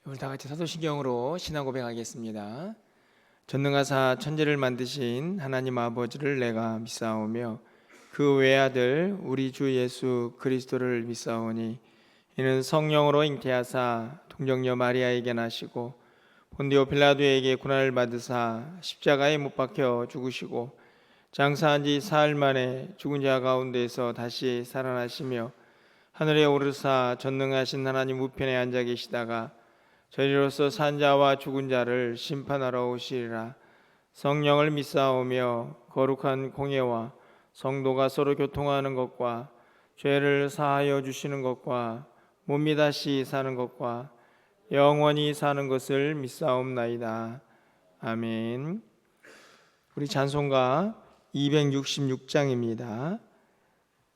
우리 다 같이 사도신경으로 신앙 고백하겠습니다. 전능하사 천지를 만드신 하나님 아버지를 내가 믿사오며 그 외아들 우리 주 예수 그리스도를 믿사오니 이는 성령으로 잉태하사 동정녀 마리아에게 나시고 본디오 빌라도에게 고난을 받으사 십자가에 못 박혀 죽으시고 장사한 지 사흘 만에 죽은 자 가운데서 다시 살아나시며 하늘에 오르사 전능하신 하나님 우편에 앉아 계시다가 저희로서 산 자와 죽은 자를 심판하러 오시리라. 성령을 믿사오며 거룩한 공예와 성도가 서로 교통하는 것과 죄를 사하여 주시는 것과 몸이 다시 사는 것과 영원히 사는 것을 믿사옵나이다. 아멘. 우리 찬송가 266장입니다.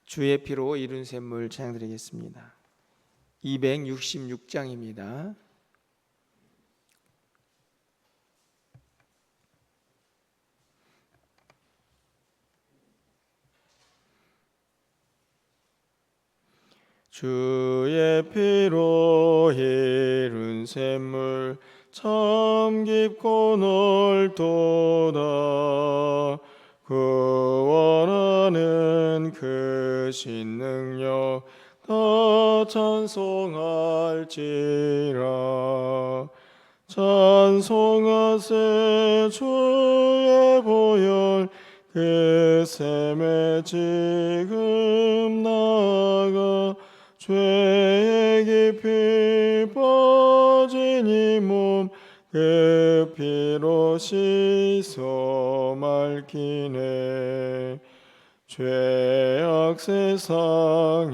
주의 피로 이룬 샘물 찬양드리겠습니다. 266장입니다. 주의 피로 이룬 샘물 참 깊고 넓도다. 구원하는 그 신능력 다 찬송할지라. 찬송하세 주의 보혈 그 샘에 지금 나가 죄의 깊이 빠진 이 몸 그 피로 씻어 맑히네. 죄악 세상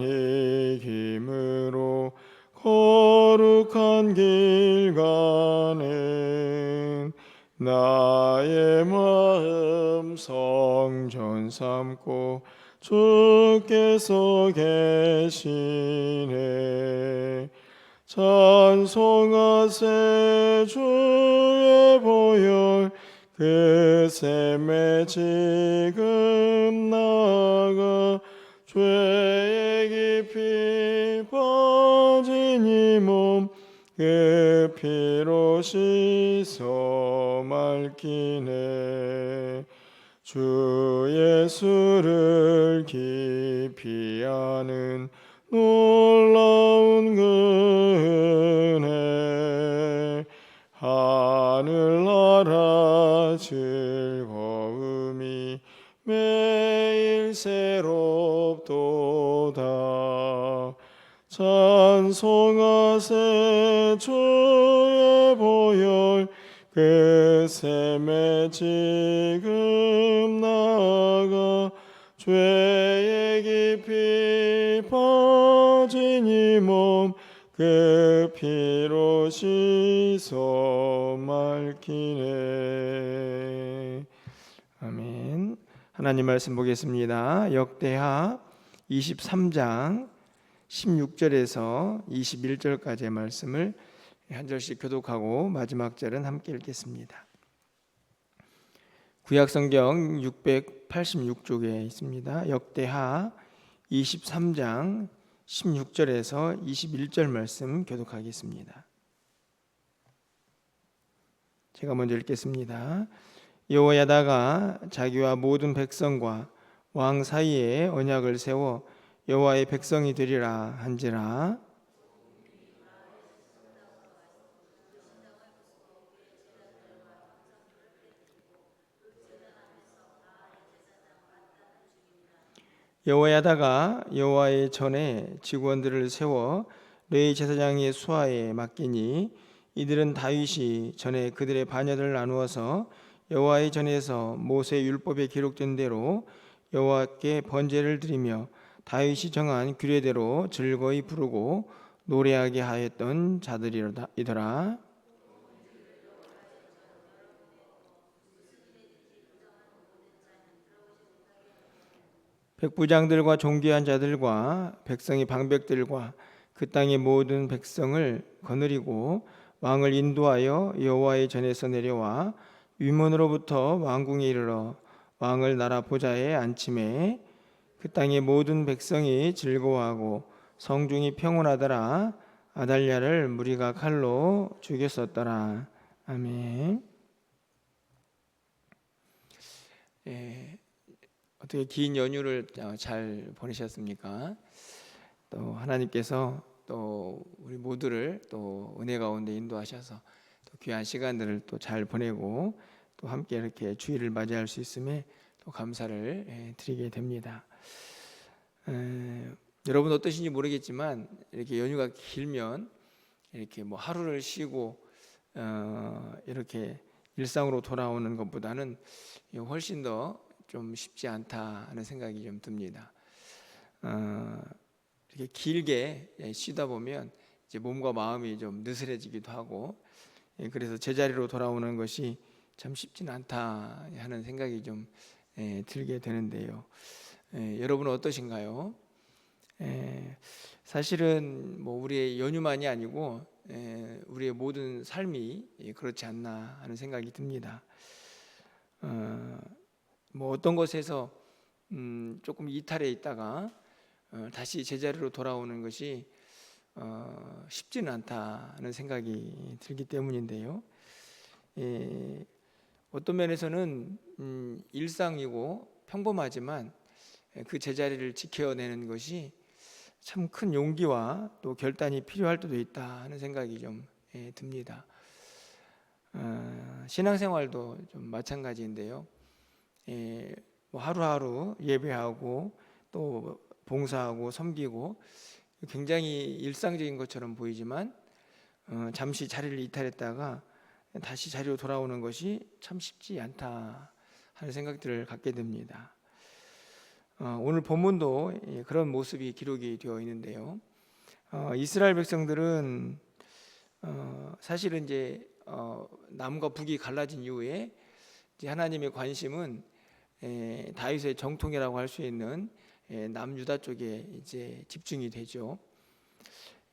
이김으로 거룩한 길 가는 나의 마음 성전 삼고 주께서 계시네. 찬송하세 주의 보혈 그 샘에 지금 나가 죄의 깊이 빠진 이 몸 그 피로 씻어 맑히네. 주 예수를 깊이 아는 놀라운 은혜 하늘나라 즐거움이 매일 새롭도다. 찬송하세 주의 보혈 그 샘에 지금 나가 죄의 깊이 빠진 이 몸 그 피로 씻어 맑히네. 아멘. 하나님 말씀 보겠습니다. 역대하 23장 16절에서 21절까지의 말씀을 한 절씩 교독하고 마지막 절은 함께 읽겠습니다. 구약성경 686쪽에 있습니다. 역대하 23장 16절에서 21절 말씀 교독하겠습니다. 제가 먼저 읽겠습니다. 여호야다가 자기와 모든 백성과 왕 사이에 언약을 세워 여호와의 백성이 되리라 한지라. 여호야다가 여호와의 전에 직원들을 세워 레위 제사장의 수하에 맡기니 이들은 다윗이 전에 그들의 반열을 나누어서 여호와의 전에서 모세 율법에 기록된 대로 여호와께 번제를 드리며 다윗이 정한 규례대로 즐거이 부르고 노래하게 하였던 자들이더라. 백부장들과 존귀한 자들과 백성의 방백들과 그 땅의 모든 백성을 거느리고 왕을 인도하여 여호와의 전에서 내려와 위문으로부터 왕궁에 이르러 왕을 나라 보좌에 앉히매 그 땅의 모든 백성이 즐거워하고 성중이 평온하더라. 아달랴를 무리가 칼로 죽였었더라. 아멘. 어떻게 긴 연휴를 잘 보내셨습니까? 또 하나님께서 또 우리 모두를 또 은혜 가운데 인도하셔서 또 귀한 시간들을 또 잘 보내고 또 함께 이렇게 주일을 맞이할 수 있음에 또 감사를 드리게 됩니다. 여러분 어떠신지 모르겠지만 이렇게 연휴가 길면 이렇게 뭐 하루를 쉬고 이렇게 일상으로 돌아오는 것보다는 훨씬 더 좀 쉽지 않다 하는 생각이 좀 듭니다. 이렇게 길게 쉬다 보면 이제 몸과 마음이 좀 느슨해지기도 하고 그래서 제자리로 돌아오는 것이 참 쉽지는 않다 하는 생각이 좀 들게 되는데요. 여러분은 어떠신가요? 사실은 뭐 우리의 연휴만이 아니고 우리의 모든 삶이 그렇지 않나 하는 생각이 듭니다. 뭐 어떤 것에서 조금 이탈해 있다가 다시 제자리로 돌아오는 것이 쉽지는 않다는 생각이 들기 때문인데요. 어떤 면에서는 일상이고 평범하지만 그 제자리를 지켜내는 것이 참 큰 용기와 또 결단이 필요할 때도 있다 하는 생각이 좀 듭니다. 신앙생활도 좀 마찬가지인데요. 뭐 하루하루 예배하고 또 봉사하고 섬기고 굉장히 일상적인 것처럼 보이지만 잠시 자리를 이탈했다가 다시 자리로 돌아오는 것이 참 쉽지 않다 하는 생각들을 갖게 됩니다. 오늘 본문도 그런 모습이 기록이 되어 있는데요. 이스라엘 백성들은 사실은 이제 남과 북이 갈라진 이후에 이제 하나님의 관심은 다윗의 정통이라고 할 수 있는 남유다 쪽에 이제 집중이 되죠.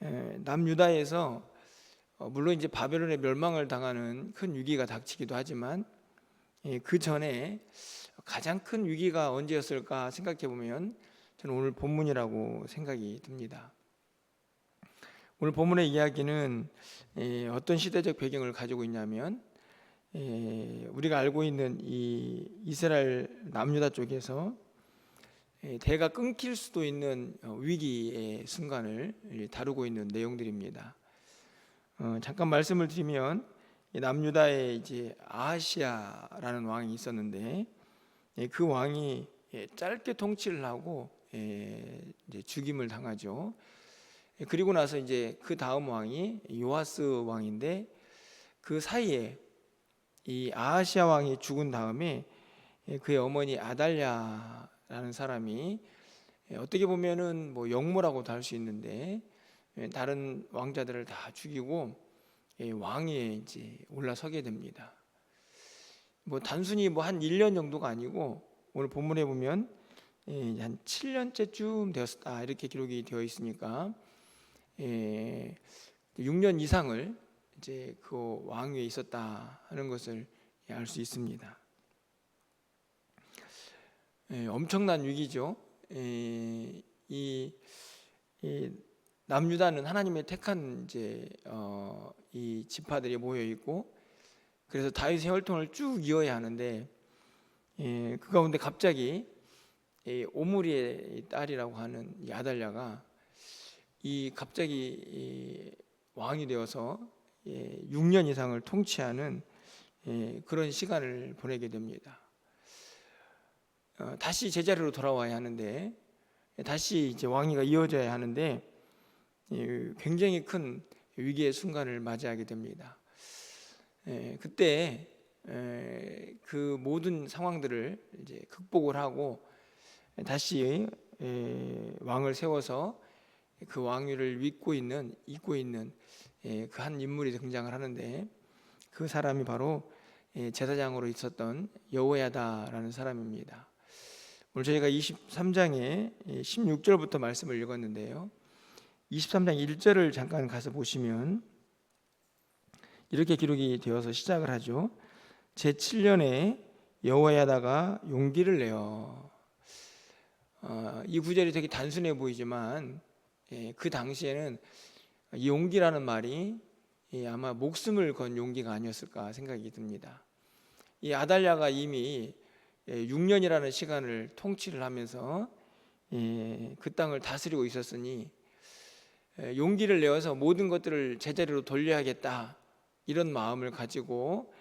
남유다에서 물론 이제 바벨론의 멸망을 당하는 큰 위기가 닥치기도 하지만 그 전에 가장 큰 위기가 언제였을까 생각해 보면 저는 오늘 본문이라고 생각이 듭니다. 오늘 본문의 이야기는 어떤 시대적 배경을 가지고 있냐면 우리가 알고 있는 이 이스라엘 남유다 쪽에서 대가 끊길 수도 있는 위기의 순간을 다루고 있는 내용들입니다. 잠깐 말씀을 드리면 남유다에 이제 아하시아라는 왕이 있었는데 그 왕이 짧게 통치를 하고 이제 죽임을 당하죠. 그리고 나서 이제 그 다음 왕이 요아스 왕인데 그 사이에 이 아하시아 왕이 죽은 다음에 그의 어머니 아달랴라는 사람이 어떻게 보면은 뭐 영모라고도 할 수 있는데 다른 왕자들을 다 죽이고 왕위에 이제 올라서게 됩니다. 뭐 단순히 뭐 한 1년 정도가 아니고 오늘 본문에 보면 한 7년째쯤 되었다 이렇게 기록이 되어 있으니까 6년 이상을 이제 그 왕위에 있었다 하는 것을 알 수 있습니다. 엄청난 위기죠. 이 남유다는 하나님의 택한 이제 이 지파들이 모여 있고 그래서 다윗의 혈통을 쭉 이어야 하는데 그 가운데 갑자기 오므리의 딸이라고 하는 이 아달랴가 갑자기 왕이 되어서 6년 이상을 통치하는 그런 시간을 보내게 됩니다. 다시 제자리로 돌아와야 하는데 다시 이제 왕위가 이어져야 하는데 굉장히 큰 위기의 순간을 맞이하게 됩니다. 그때 그 모든 상황들을 이제 극복을 하고 다시 왕을 세워서 그 왕위를 잇고 있는 그 한 인물이 등장을 하는데 그 사람이 바로 제사장으로 있었던 여호야다라는 사람입니다. 오늘 저희가 23장의 16절부터 말씀을 읽었는데요. 23장 1절을 잠깐 가서 보시면 이렇게 기록이 되어서 시작을 하죠. 제7년에 여호야다가 용기를 내어. 이 구절이 되게 단순해 보이지만 그 당시에는 이 용기라는 말이 아마 목숨을 건 용기가 아니었을까 생각이 듭니다. 이 아달랴가 이미 6년이라는 시간을 통치를 하면서 그 땅을 다스리고 있었으니 용기를 내어서 모든 것들을 제자리로 돌려야겠다 이런 마음을 가지고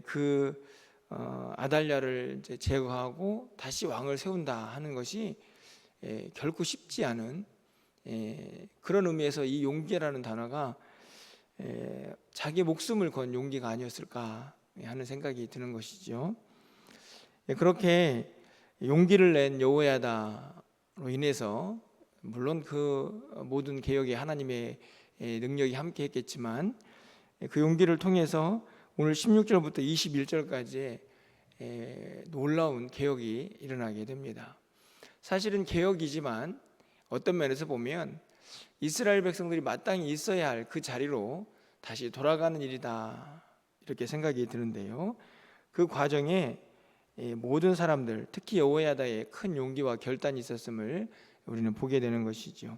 그 아달랴를 이제 제거하고 다시 왕을 세운다 하는 것이 결코 쉽지 않은 그런 의미에서 이 용기라는 단어가 자기 목숨을 건 용기가 아니었을까 하는 생각이 드는 것이죠. 그렇게 용기를 낸 여호야다로 인해서 물론 그 모든 개혁에 하나님의 능력이 함께 했겠지만 그 용기를 통해서 오늘 16절부터 21절까지 놀라운 개혁이 일어나게 됩니다. 사실은 개혁이지만 어떤 면에서 보면 이스라엘 백성들이 마땅히 있어야 할 그 자리로 다시 돌아가는 일이다 이렇게 생각이 드는데요. 그 과정에 모든 사람들 특히 여호야다의 큰 용기와 결단이 있었음을 우리는 보게 되는 것이죠.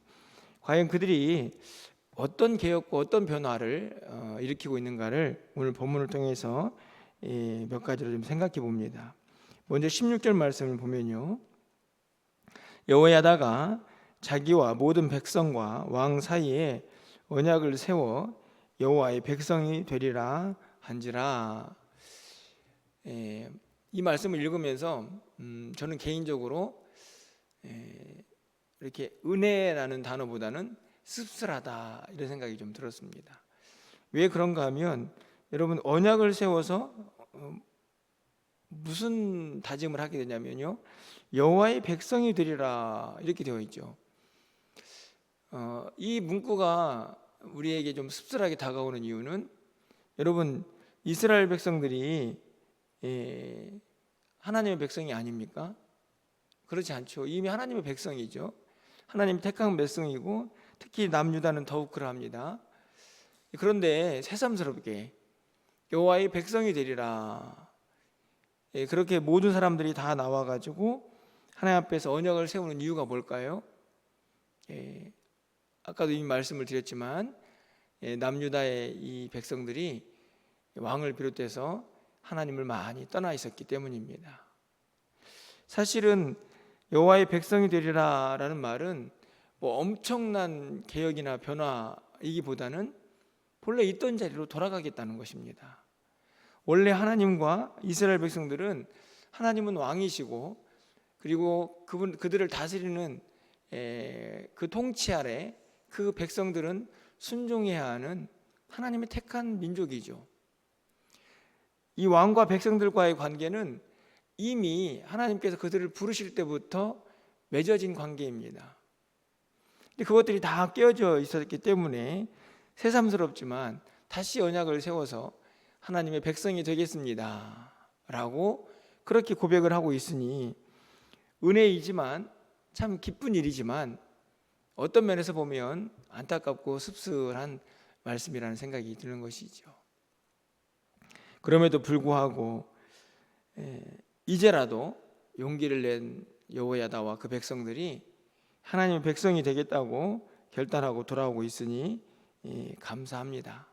과연 그들이 어떤 개혁과 어떤 변화를 일으키고 있는가를 오늘 본문을 통해서 몇 가지로 좀 생각해 봅니다. 먼저 16절 말씀을 보면요, 여호야다가 자기와 모든 백성과 왕 사이에 언약을 세워 여호와의 백성이 되리라 한지라. 이 말씀을 읽으면서 저는 개인적으로 이렇게 은혜라는 단어보다는 씁쓸하다 이런 생각이 좀 들었습니다. 왜 그런가 하면 여러분 언약을 세워서 무슨 다짐을 하게 되냐면요, 여호와의 백성이 되리라 이렇게 되어 있죠. 이 문구가 우리에게 좀 씁쓸하게 다가오는 이유는 여러분 이스라엘 백성들이 하나님의 백성이 아닙니까? 그렇지 않죠. 이미 하나님의 백성이죠. 하나님 택한 백성이고 특히 남유다는 더욱 그러합니다. 그런데 새삼스럽게 여호와의 백성이 되리라, 그렇게 모든 사람들이 다 나와가지고 하나님 앞에서 언약을 세우는 이유가 뭘까요? 아까도 이미 말씀을 드렸지만 남유다의 이 백성들이 왕을 비롯해서 하나님을 많이 떠나 있었기 때문입니다. 사실은 여호와의 백성이 되리라라는 말은 뭐 엄청난 개혁이나 변화이기보다는 본래 있던 자리로 돌아가겠다는 것입니다. 원래 하나님과 이스라엘 백성들은 하나님은 왕이시고 그리고 그들을 다스리는 그 통치 아래 그 백성들은 순종해야 하는 하나님의 택한 민족이죠. 이 왕과 백성들과의 관계는 이미 하나님께서 그들을 부르실 때부터 맺어진 관계입니다. 근데 그것들이 다 깨어져 있었기 때문에 새삼스럽지만 다시 언약을 세워서 하나님의 백성이 되겠습니다 라고 그렇게 고백을 하고 있으니 은혜이지만 참 기쁜 일이지만 어떤 면에서 보면 안타깝고 씁쓸한 말씀이라는 생각이 드는 것이죠. 그럼에도 불구하고 이제라도 용기를 낸 여호야다와 그 백성들이 하나님의 백성이 되겠다고 결단하고 돌아오고 있으니 감사합니다.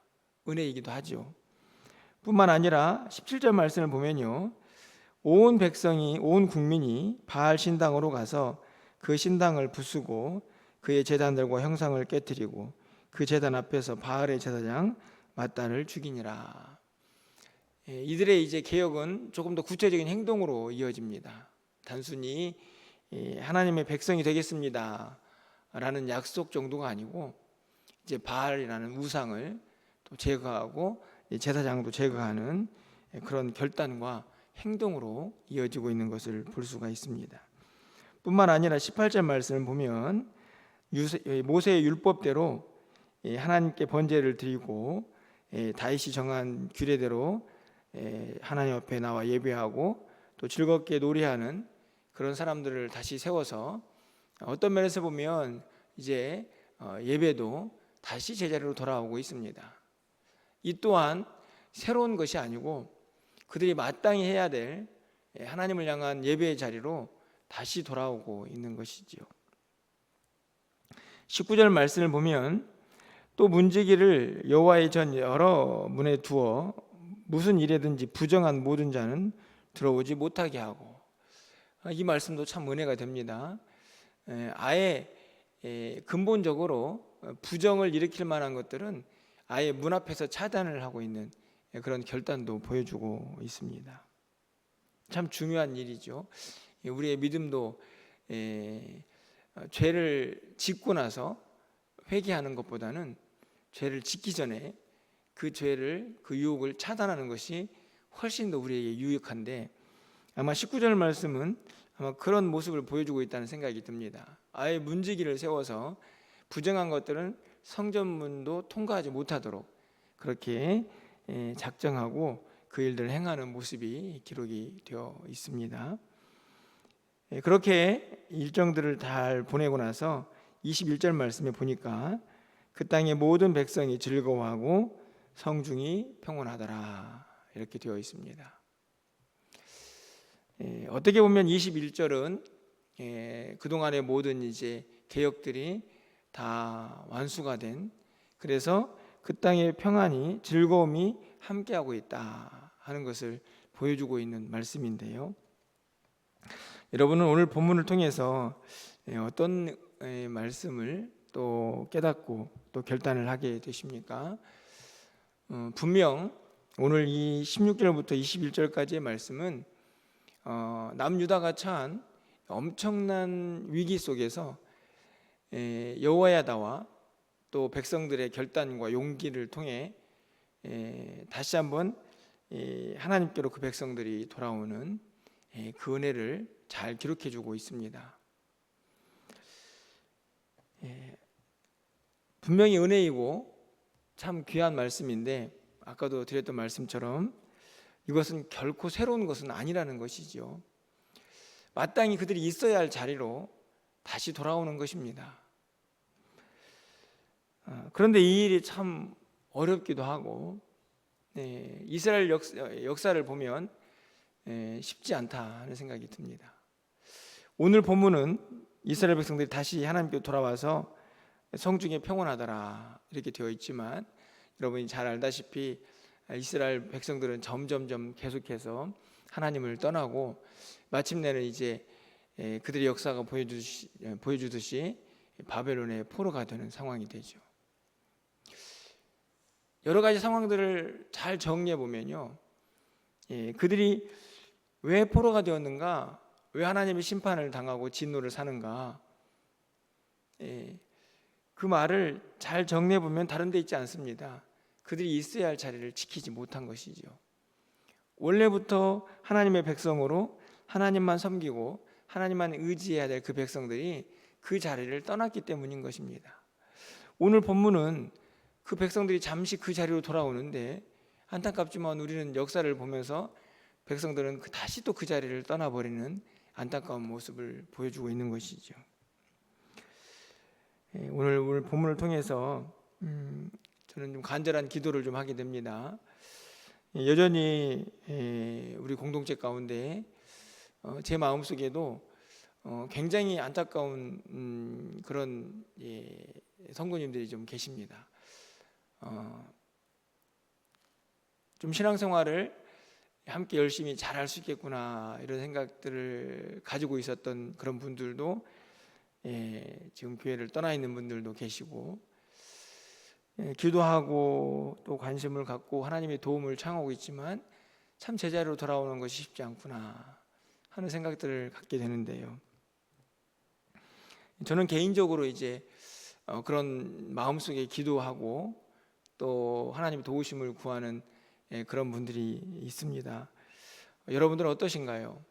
은혜이기도 하죠. 뿐만 아니라 17절 말씀을 보면요, 온 백성이 온 국민이 바알 신당으로 가서 그 신당을 부수고 그의 제단들과 형상을 깨뜨리고 그 제단 앞에서 바알의 제사장 mat단을 죽이니라. 이들의 이제 개혁은 조금 더 구체적인 행동으로 이어집니다. 단순히 하나님의 백성이 되겠습니다 라는 약속 정도가 아니고 이제 바알이라는 우상을 또 제거하고 제사장도 제거하는 그런 결단과 행동으로 이어지고 있는 것을 볼 수가 있습니다. 뿐만 아니라 18절 말씀을 보면 모세의 율법대로 하나님께 번제를 드리고 다윗이 정한 규례대로 하나님 앞에 나와 예배하고 또 즐겁게 노래하는 그런 사람들을 다시 세워서 어떤 면에서 보면 이제 예배도 다시 제자리로 돌아오고 있습니다. 이 또한 새로운 것이 아니고 그들이 마땅히 해야 될 하나님을 향한 예배의 자리로 다시 돌아오고 있는 것이지요. 19절 말씀을 보면 또 문지기를 여호와의 전 여러 문에 두어 무슨 일에든지 부정한 모든 자는 들어오지 못하게 하고. 이 말씀도 참 은혜가 됩니다. 아예 근본적으로 부정을 일으킬 만한 것들은 아예 문 앞에서 차단을 하고 있는 그런 결단도 보여주고 있습니다. 참 중요한 일이죠. 우리의 믿음도 죄를 짓고 나서 회개하는 것보다는 죄를 짓기 전에 그 죄를, 그 유혹을 차단하는 것이 훨씬 더 우리에게 유익한데, 아마 19절 말씀은 아마 그런 모습을 보여주고 있다는 생각이 듭니다. 아예 문지기를 세워서 부정한 것들은 성전문도 통과하지 못하도록 그렇게 작정하고 그 일들을 행하는 모습이 기록이 되어 있습니다. 그렇게 일정들을 잘 보내고 나서 21절 말씀에 보니까 그 땅의 모든 백성이 즐거워하고 성중이 평온하더라, 이렇게 되어 있습니다. 어떻게 보면 21절은 그동안의 모든 이제 개혁들이 다 완수가 된, 그래서 그 땅의 평안이, 즐거움이 함께하고 있다 하는 것을 보여주고 있는 말씀인데요. 여러분은 오늘 본문을 통해서 어떤 말씀을 또 깨닫고 또 결단을 하게 되십니까? 분명 오늘 이 16절부터 21절까지의 말씀은 남유다가 처한 엄청난 위기 속에서 여호야다와 또 백성들의 결단과 용기를 통해 다시 한번 하나님께로 그 백성들이 돌아오는 그 은혜를 잘 기록해주고 있습니다. 분명히 은혜이고 참 귀한 말씀인데, 아까도 드렸던 말씀처럼 이것은 결코 새로운 것은 아니라는 것이죠. 마땅히 그들이 있어야 할 자리로 다시 돌아오는 것입니다. 그런데 이 일이 참 어렵기도 하고, 이스라엘 역사를 보면 쉽지 않다 하는 생각이 듭니다. 오늘 본문은 이스라엘 백성들이 다시 하나님께 돌아와서 성중에 평온하더라 이렇게 되어 있지만, 여러분이 잘 알다시피 이스라엘 백성들은 점점점 계속해서 하나님을 떠나고 마침내는 이제 그들의 역사가 보여주듯이 바벨론의 포로가 되는 상황이 되죠. 여러 가지 상황들을 잘 정리해 보면요, 그들이 왜 포로가 되었는가, 왜 하나님의 심판을 당하고 진노를 사는가, 그 말을 잘 정리해 보면 다른 데 있지 않습니다. 그들이 있어야 할 자리를 지키지 못한 것이죠. 원래부터 하나님의 백성으로 하나님만 섬기고 하나님만 의지해야 될 그 백성들이 그 자리를 떠났기 때문인 것입니다. 오늘 본문은 그 백성들이 잠시 그 자리로 돌아오는데, 안타깝지만 우리는 역사를 보면서 백성들은 다시 또 그 자리를 떠나버리는 안타까운 모습을 보여주고 있는 것이죠. 오늘 본문을 통해서 저는 좀 간절한 기도를 좀 하게 됩니다. 여전히 우리 공동체 가운데 제 마음속에도 굉장히 안타까운 그런 성도님들이 좀 계십니다. 좀 신앙생활을 함께 열심히 잘할 수 있겠구나 이런 생각들을 가지고 있었던 그런 분들도 지금 교회를 떠나 있는 분들도 계시고, 기도하고 또 관심을 갖고 하나님의 도움을 청하고 있지만 참 제자리로 돌아오는 것이 쉽지 않구나 하는 생각들을 갖게 되는데요. 저는 개인적으로 이제 그런 마음속에 기도하고 또 하나님 도우심을 구하는 그런 분들이 있습니다. 여러분들은 어떠신가요?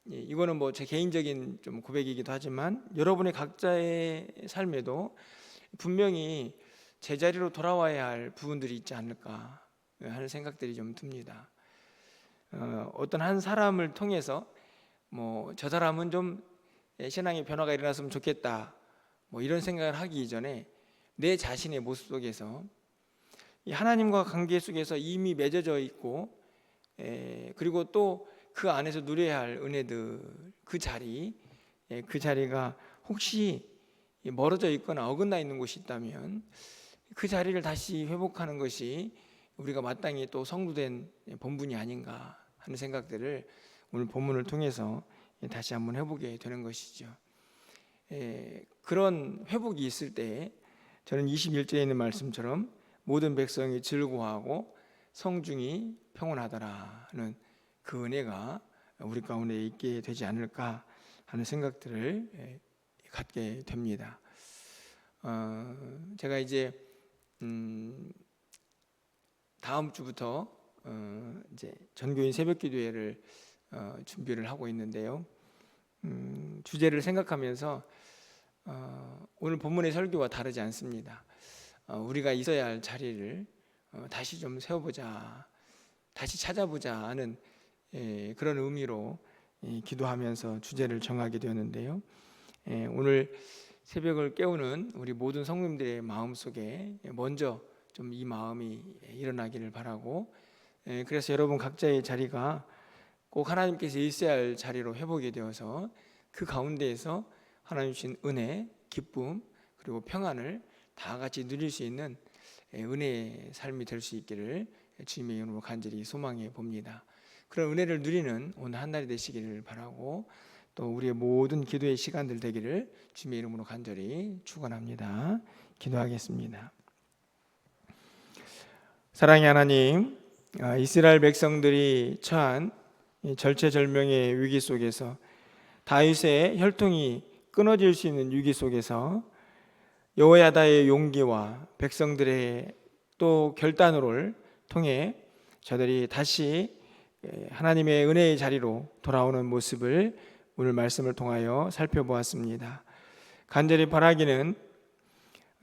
이거는 뭐 제 개인적인 좀 고백이기도 하지만 여러분의 각자의 삶에도 분명히 제자리로 돌아와야 할 부분들이 있지 않을까 하는 생각들이 좀 듭니다. 어떤 한 사람을 통해서 뭐 저 사람은 좀 신앙의 변화가 일어났으면 좋겠다 뭐 이런 생각을 하기 이전에 내 자신의 모습 속에서 이 하나님과 관계 속에서 이미 맺어져 있고, 그리고 또 그 안에서 누려야 할 은혜들, 그 자리가 혹시 멀어져 있거나 어긋나 있는 곳이 있다면 그 자리를 다시 회복하는 것이 우리가 마땅히 또 성도된 본분이 아닌가 하는 생각들을 오늘 본문을 통해서 다시 한번 해보게 되는 것이죠. 그런 회복이 있을 때 저는 21절에 있는 말씀처럼 모든 백성이 즐거워하고 성중이 평온하더라는 그 은혜가 우리 가운데 있게 되지 않을까 하는 생각들을 갖게 됩니다. 제가 이제 다음 주부터 이제 전교인 새벽기도회를 준비를 하고 있는데요. 주제를 생각하면서 오늘 본문의 설교와 다르지 않습니다. 우리가 있어야 할 자리를 다시 좀 세워보자, 다시 찾아보자 하는 그런 의미로 기도하면서 주제를 정하게 되었는데요. 오늘 새벽을 깨우는 우리 모든 성도님들의 마음속에 먼저 좀 이 마음이 일어나기를 바라고, 그래서 여러분 각자의 자리가 꼭 하나님께서 있어야 할 자리로 회복이 되어서 그 가운데에서 하나님 주신 은혜, 기쁨 그리고 평안을 다 같이 누릴 수 있는 은혜의 삶이 될 수 있기를 주님의 이름으로 간절히 소망해 봅니다. 그런 은혜를 누리는 오늘 한 날이 되시기를 바라고, 또 우리의 모든 기도의 시간들 되기를 주님의 이름으로 간절히 축원합니다. 기도하겠습니다. 사랑의 하나님, 이스라엘 백성들이 처한 절체절명의 위기 속에서 다윗의 혈통이 끊어질 수 있는 위기 속에서 여호야다의 용기와 백성들의 또 결단을 통해 저들이 다시 하나님의 은혜의 자리로 돌아오는 모습을 오늘 말씀을 통하여 살펴보았습니다. 간절히 바라기는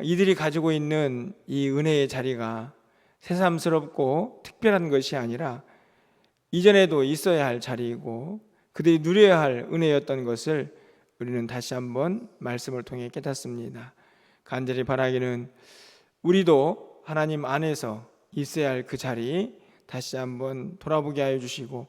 이들이 가지고 있는 이 은혜의 자리가 새삼스럽고 특별한 것이 아니라 이전에도 있어야 할 자리이고 그들이 누려야 할 은혜였던 것을 우리는 다시 한번 말씀을 통해 깨닫습니다. 간절히 바라기는 우리도 하나님 안에서 있어야 할 그 자리 다시 한번 돌아보게 하여 주시고,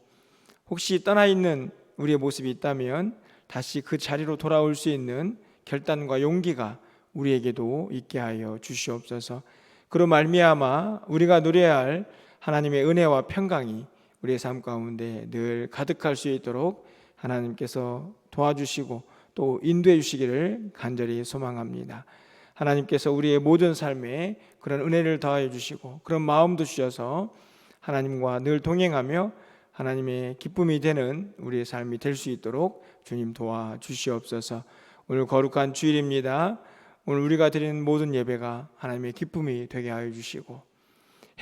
혹시 떠나 있는 우리의 모습이 있다면 다시 그 자리로 돌아올 수 있는 결단과 용기가 우리에게도 있게 하여 주시옵소서. 그로 말미암아 우리가 누려야 할 하나님의 은혜와 평강이 우리의 삶 가운데 늘 가득할 수 있도록 하나님께서 도와주시고 또 인도해 주시기를 간절히 소망합니다. 하나님께서 우리의 모든 삶에 그런 은혜를 더하여 주시고 그런 마음도 주셔서 하나님과 늘 동행하며 하나님의 기쁨이 되는 우리의 삶이 될 수 있도록 주님 도와주시옵소서. 오늘 거룩한 주일입니다. 오늘 우리가 드리는 모든 예배가 하나님의 기쁨이 되게 하여 주시고,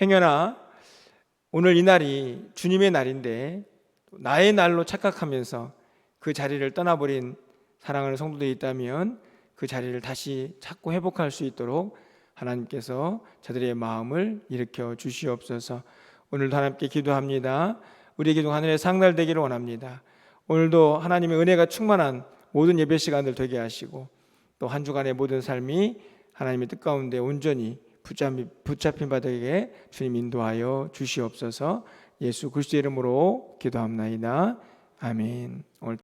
행여나 오늘 이 날이 주님의 날인데 나의 날로 착각하면서 그 자리를 떠나버린 사랑하는 성도들이 있다면 그 자리를 다시 찾고 회복할 수 있도록 하나님께서 저들의 마음을 일으켜 주시옵소서. 오늘도 하나님께 기도합니다. 우리의 기도가 하늘에 상달되기를 원합니다. 오늘도 하나님의 은혜가 충만한 모든 예배 시간들 되게 하시고 또 한 주간의 모든 삶이 하나님의 뜻 가운데 온전히 붙잡힌 바 되게 주님 인도하여 주시옵소서. 예수 그리스도의 이름으로 기도합나이다. 아멘. 오늘